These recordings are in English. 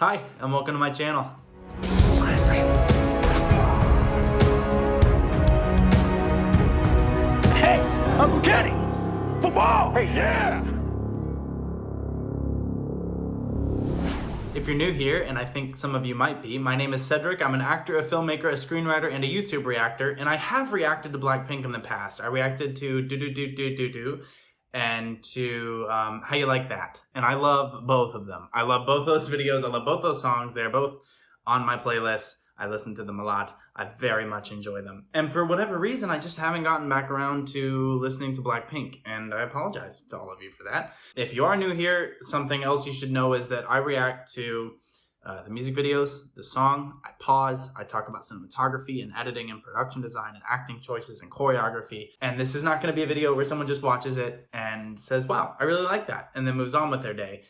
Hi, and welcome to my channel. Hey, Uncle Kenny! Football! Hey, yeah! If you're new here, and I think some of you might be, my name is Cedric. I'm an actor, a filmmaker, a screenwriter, and a YouTube reactor, and I have reacted to Blackpink in the past. I reacted to Do and to How You Like That, and I love both of them. I love both those videos. I love both those songs. They're both on my playlist. I listen to them a lot. I very much enjoy them. And for whatever reason, I just haven't gotten back around to listening to Blackpink, and I apologize to all of you for that. If you are new here, something else you should know is that I react to the music videos, the song, I pause, I talk about cinematography and editing and production design and acting choices and choreography. And this is not gonna be a video where someone just watches it and says, wow, I really like that, and then moves on with their day.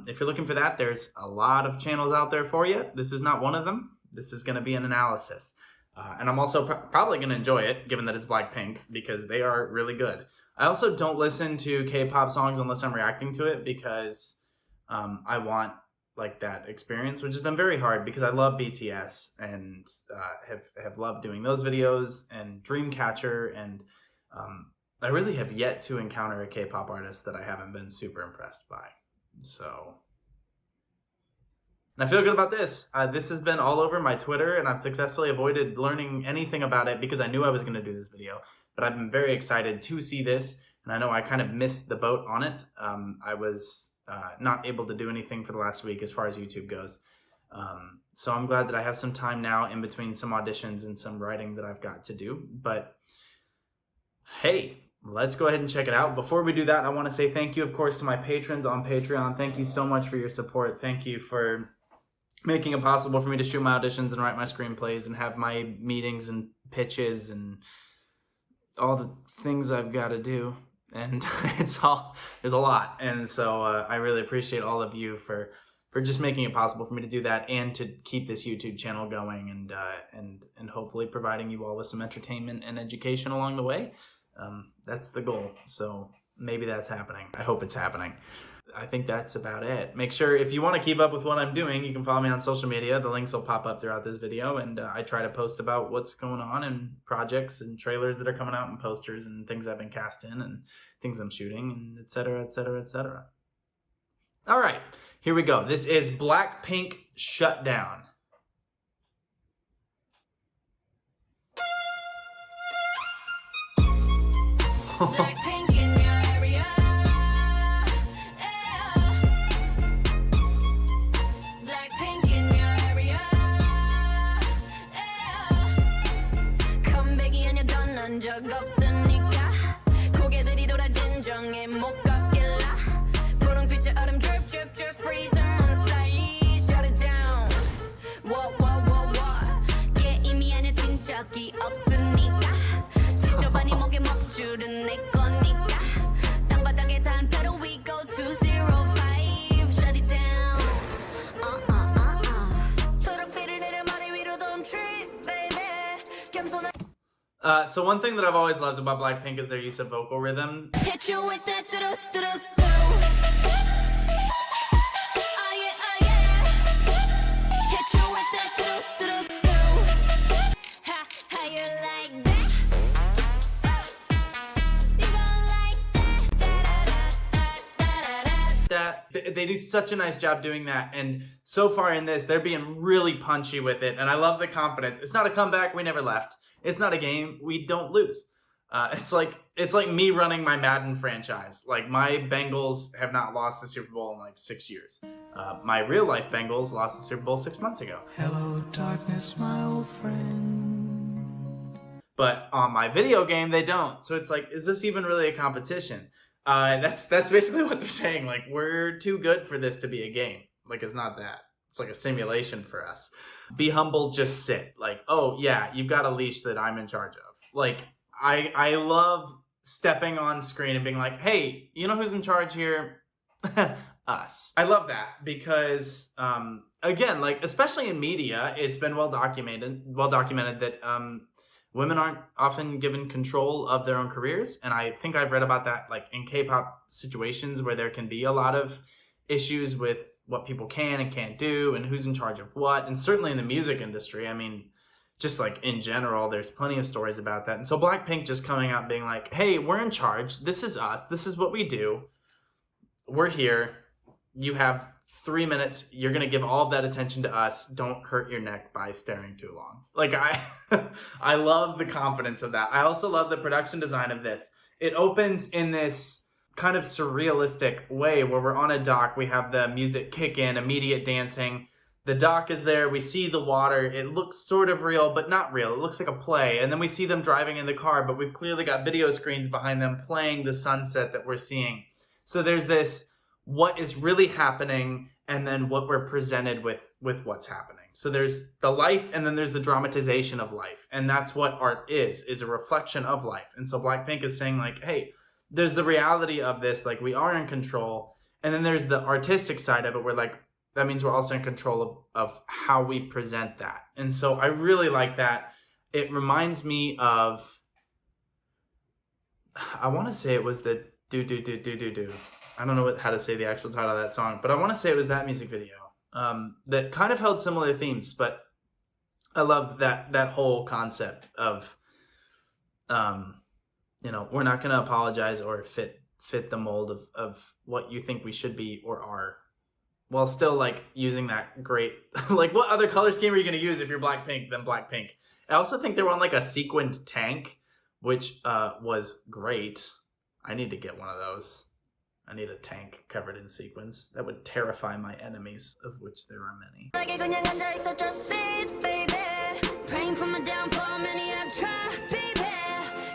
If you're looking for that, there's a lot of channels out there for you. This is not one of them. This is gonna be an analysis. And I'm also probably gonna enjoy it, given that it's Blackpink, because they are really good. I also don't listen to K-pop songs unless I'm reacting to it, because I want like that experience, which has been very hard because I love BTS and have loved doing those videos and Dreamcatcher, and I really have yet to encounter a K-pop artist that I haven't been super impressed by. So, and I feel good about this. This has been all over my Twitter, and I've successfully avoided learning anything about it because I knew I was going to do this video, but I've been very excited to see this, and I know I kind of missed the boat on it. I was not able to do anything for the last week as far as YouTube goes. So I'm glad that I have some time now in between some auditions and some writing that I've got to do. But hey, let's go ahead and check it out. Before we do that, I want to say thank you, of course, to my patrons on Patreon. Thank you so much for your support. Thank you for making it possible for me to shoot my auditions and write my screenplays and have my meetings and pitches and all the things I've got to do. And there's a lot, and so I really appreciate all of you for just making it possible for me to do that and to keep this YouTube channel going, and hopefully providing you all with some entertainment and education along the way. That's the goal, so maybe that's happening. I hope it's happening. I think that's about it. Make sure, if you want to keep up with what I'm doing, you can follow me on social media. The links will pop up throughout this video, and I try to post about what's going on and projects and trailers that are coming out and posters and things I've been cast in and things I'm shooting, and etc, etc, etc. All right, here we go. This is Blackpink Shutdown. Blackpink in your area. Blackpink in your area. 컴백이 아니야 떠난 적 없으니까 고개들이 돌아 진정에 못 갔길라 분홍빛의 얼음 drip drip drip freezing on side shut it down. Whoa whoa whoa whoa 게임이 아니야 진 적이 없으니까 지저분이 목에 먹줄은 내 거니까 땅바닥에 단패로 we go 205 shut it down. 초록빛을 내려 머리 위로 don't trip baby 겸손한 So one thing that I've always loved about Blackpink is their use of vocal rhythm. hit you with that do do do do. Oh yeah, oh yeah. Hit you with that do do do do. How you like that? You gon' like that? They do such a nice job doing that, and so far in this, they're being really punchy with it, and I love the confidence. It's not a comeback, we never left. It's not a game, we don't lose. It's like me running my Madden franchise. Like, my Bengals have not lost the Super Bowl in like 6 years. My real life Bengals lost the Super Bowl 6 months ago. Hello, darkness, my old friend. But on my video game, they don't. So it's like, is this even really a competition? That's basically what they're saying. Like, we're too good for this to be a game. Like, it's not that. It's like a simulation for us. Be humble, just sit. Like, oh yeah, you've got a leash that I'm in charge of. Like, I love stepping on screen and being like, hey, you know who's in charge here? Us. I love that because, again, like, especially in media, it's been well documented that women aren't often given control of their own careers. And I think I've read about that, like, in K-pop situations where there can be a lot of issues with what people can and can't do and who's in charge of what. And certainly in the music industry, I mean, just like in general, there's plenty of stories about that. And so Blackpink just coming out being like, hey, we're in charge. This is us. This is what we do. We're here. You have 3 minutes. You're going to give all of that attention to us. Don't hurt your neck by staring too long. Like I love the confidence of that. I also love the production design of this. It opens in this kind of surrealistic way where we're on a dock. We have the music kick in, immediate dancing. The dock is there. We see the water. It looks sort of real, but not real. It looks like a play. And then we see them driving in the car, but we've clearly got video screens behind them playing the sunset that we're seeing. So there's this, what is really happening, and then what we're presented with what's happening. So there's the life, and then there's the dramatization of life. And that's what art is a reflection of life. And so Blackpink is saying like, hey, there's the reality of this, like we are in control. And then there's the artistic side of it where like, that means we're also in control of how we present that. And so I really like that. It reminds me of, I want to say it was the do. I don't know how to say the actual title of that song, but I want to say it was that music video that kind of held similar themes. But I love that whole concept of, you know, we're not going to apologize or fit the mold of what you think we should be or are, while still like using that great, like what other color scheme are you going to use if you're Blackpink than Blackpink? I also think they were on like a sequined tank, which was great. I need to get one of those. I need a tank covered in sequins. That would terrify my enemies, of which there are many. Praying from a downfall, many have tried, baby.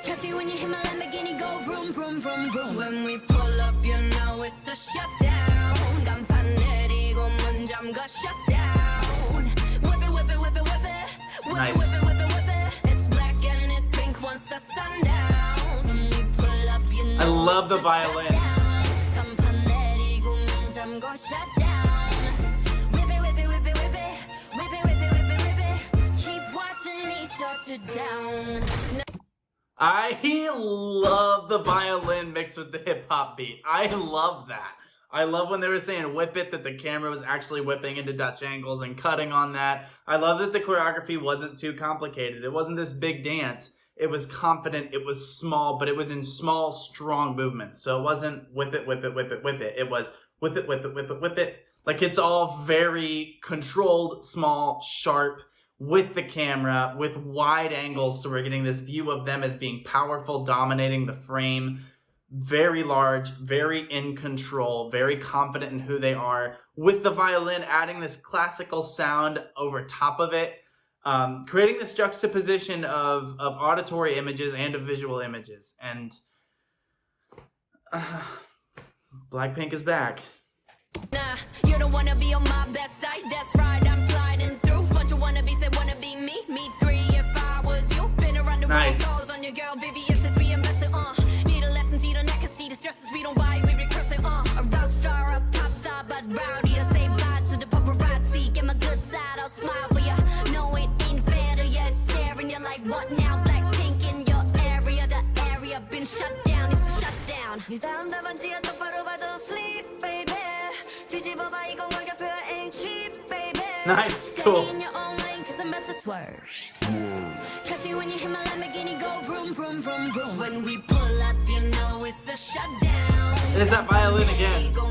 Catch me when you hear my Lamborghini go vroom, vroom, vroom, vroom. When we pull up, you know it's a shutdown. 간판 내리고 문 잠가 shutdown. Whip it, whip it, whip it, whip it. Nice. Whip it, whip it, whip it. It's black and it's pink once the sundown. When we pull up, you know I love the it's a violin. shutdown. 간판 내리고 문 잠가 shutdown. Whip it, whip it, whip it, whip it. Whip it, whip it, whip it, whip it. Keep watching me shut it down. I love the violin mixed with the hip hop beat. I love that. I love when they were saying whip it, that the camera was actually whipping into Dutch angles and cutting on that. I love that the choreography wasn't too complicated. It wasn't this big dance. It was confident, it was small, but it was in small, strong movements. So it wasn't whip it, whip it, whip it, whip it. It was whip it, whip it, whip it, whip it. Like it's all very controlled, small, sharp, with the camera, with wide angles, so we're getting this view of them as being powerful, dominating the frame, very large, very in control, very confident in who they are, with the violin adding this classical sound over top of it, creating this juxtaposition of auditory images and of visual images. And Blackpink is back. Nah, you don't wanna be on my best side. That's right, I'm sliding through. Bunch of wannabes that wanna be me. Me three if I was you. Been around the world, calls on your girl, Vivian since we invested. Need a lesson, see the neck, see the stresses we don't buy, we recurse it. A rock star, a pop star, but rowdy. I say bye to the paparazzi. Get my good side, I'll smile for ya. No, it ain't fair to ya. It's staring you like what now? Blackpink in your area, the area been shut down. It's a shutdown. 네 다음 답안지야 똑바로 봐도 sleep, baby. Nice, cool. Catch me when you hear my Lamborghini go vroom, vroom, vroom, vroom. When we pull up, you know it's a shutdown. There's that violin again. Whip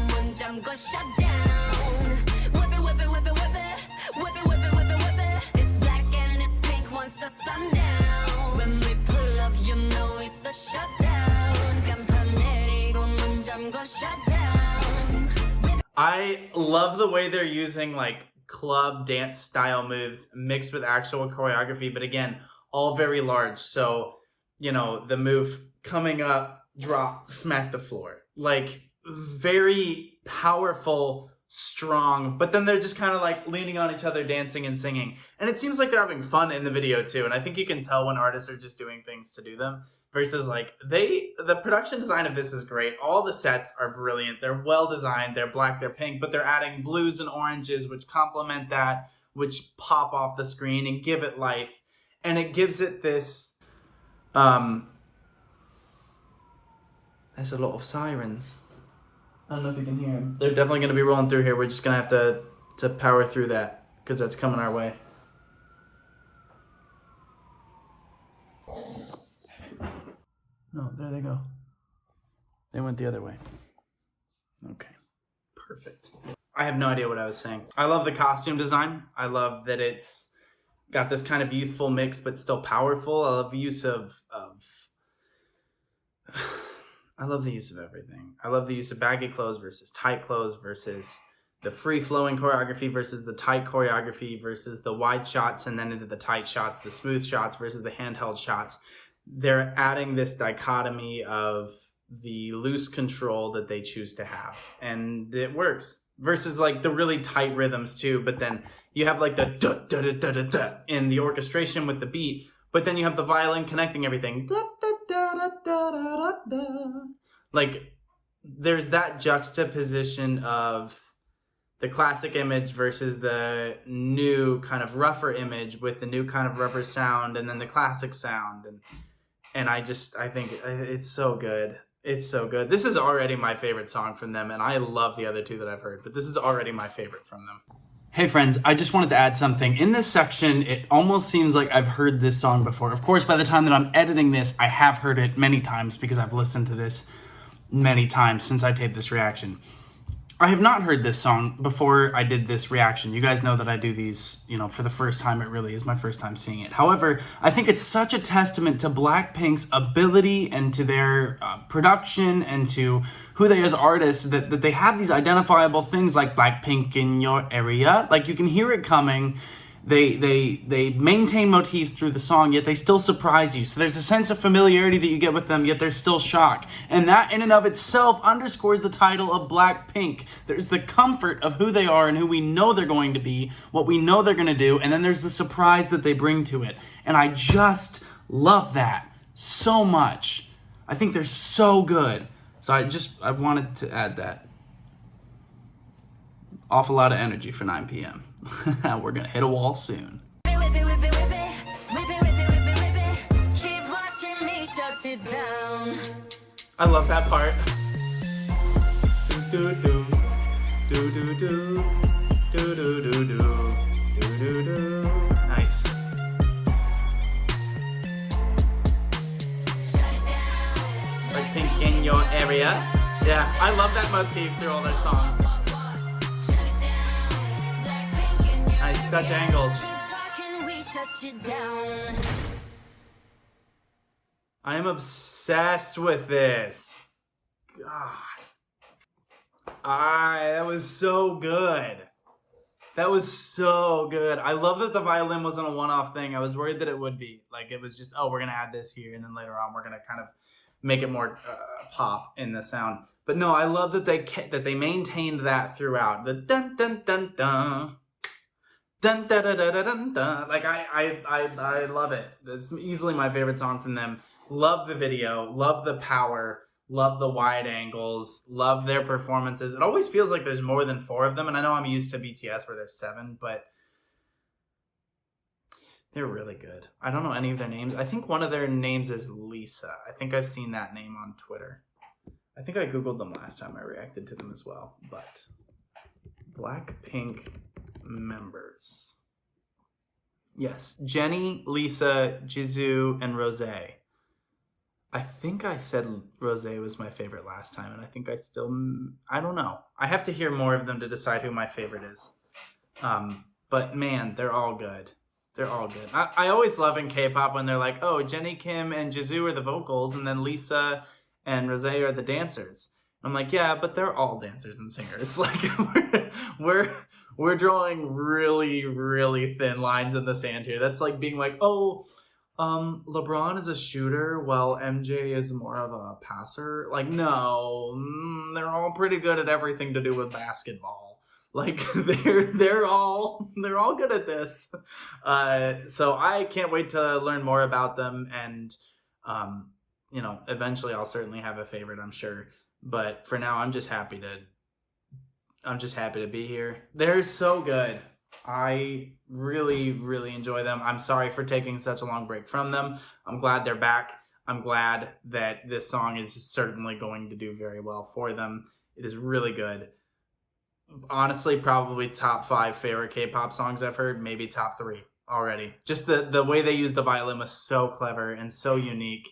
it, whip it, whip it, whip it. Whip it, whip it, whip it, whip it. It's black and it's pink once the sundown. When we pull up, you know it's a shutdown. 간판 내리고 문 잠궈 shutdown. I love the way they're using like club dance style moves mixed with actual choreography, but again, all very large. So, you know, the move coming up, drop, smack the floor. Like very powerful, strong, but then they're just kind of like leaning on each other, dancing and singing. And it seems like they're having fun in the video too. And I think you can tell when artists are just doing things to do them. Versus like the production design of this is great. All the sets are brilliant. They're well designed. They're black, they're pink, but they're adding blues and oranges, which complement that, which pop off the screen and give it life. And it gives it this, there's a lot of sirens. I don't know if you can hear them. They're definitely going to be rolling through here. We're just going to have to power through that because that's coming our way. No, there they go. They went the other way. Okay, perfect. I have no idea what I was saying. I love the costume design. I love that it's got this kind of youthful mix, but still powerful. I love the use of I love the use of everything. I love the use of baggy clothes versus tight clothes versus the free-flowing choreography versus the tight choreography versus the wide shots and then into the tight shots, the smooth shots versus the handheld shots. They're adding this dichotomy of the loose control that they choose to have, and it works. Versus like the really tight rhythms too, but then you have like the da da da da da da in the orchestration with the beat, but then you have the violin connecting everything. Da, da, da, da, da, da, da. Like there's that juxtaposition of the classic image versus the new kind of rougher image with the new kind of rougher sound and then the classic sound, and I think it's so good. It's so good. This is already my favorite song from them, and I love the other two that I've heard, but this is already my favorite from them. Hey friends, I just wanted to add something. In this section, it almost seems like I've heard this song before. Of course, by the time that I'm editing this, I have heard it many times because I've listened to this many times since I taped this reaction. I have not heard this song before I did this reaction. You guys know that I do these, for the first time. It really is my first time seeing it. However, I think it's such a testament to Blackpink's ability and to their production and to who they as artists that they have these identifiable things like Blackpink in your area. Like you can hear it coming. They maintain motifs through the song, yet they still surprise you. So there's a sense of familiarity that you get with them, yet there's still shock. And that in and of itself underscores the title of Blackpink. There's the comfort of who they are and who we know they're going to be, what we know they're going to do, and then there's the surprise that they bring to it. And I just love that so much. I think they're so good. So I wanted to add that. Awful lot of energy for 9 p.m. We're gonna hit a wall soon. Keep watching me shut it down. I love that part. Do do do do do do do do do do do. Nice. Like pink in your area. Yeah, I love that motif through all their songs. Nice Dutch angles. I am obsessed with this. God. That was so good. That was so good. I love that the violin wasn't a one-off thing. I was worried that it would be. Like it was just, we're going to add this here and then later on we're going to kind of make it more pop in the sound. But no, I love that they maintained that throughout. The dun dun dun dun. Dun, dun, dun, dun, dun, dun. Like I love it. It's easily my favorite song from them. Love the video, love the power, love the wide angles, love their performances. It always feels like there's more than 4 of them, and I know I'm used to BTS where there's 7, but they're really good. I don't know any of their names. I think one of their names is Lisa. I think I've seen that name on Twitter. I think I Googled them last time I reacted to them as well, but Blackpink members. Yes, Jennie, Lisa, Jisoo, and Rosé. I think I said Rosé was my favorite last time, and I think I don't know. I have to hear more of them to decide who my favorite is. But man, they're all good. They're all good. I always love in K-pop when they're like, oh, Jennie, Kim, and Jisoo are the vocals, and then Lisa and Rosé are the dancers. I'm like, yeah, but they're all dancers and singers. Like, we're drawing really, really thin lines in the sand here. That's like being like, oh, LeBron is a shooter while MJ is more of a passer. Like, no, they're all pretty good at everything to do with basketball. Like, they're all good at this. So I can't wait to learn more about them, and eventually I'll certainly have a favorite, I'm sure. But for now, I'm just happy to be here. They're so good. I really, really enjoy them. I'm sorry for taking such a long break from them. I'm glad they're back. I'm glad that this song is certainly going to do very well for them. It is really good. Honestly, probably top 5 favorite K-pop songs I've heard, maybe top 3 already. Just the way they use the violin was so clever and so unique,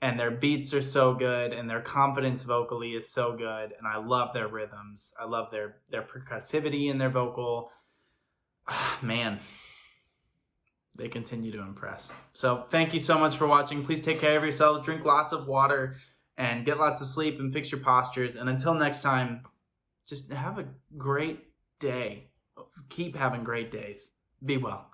and their beats are so good, and their confidence vocally is so good, and I love their rhythms. I love their percussivity in their vocal. Man, they continue to impress. So thank you so much for watching. Please take care of yourselves, drink lots of water, and get lots of sleep, and fix your postures. And until next time, just have a great day. Keep having great days. Be well.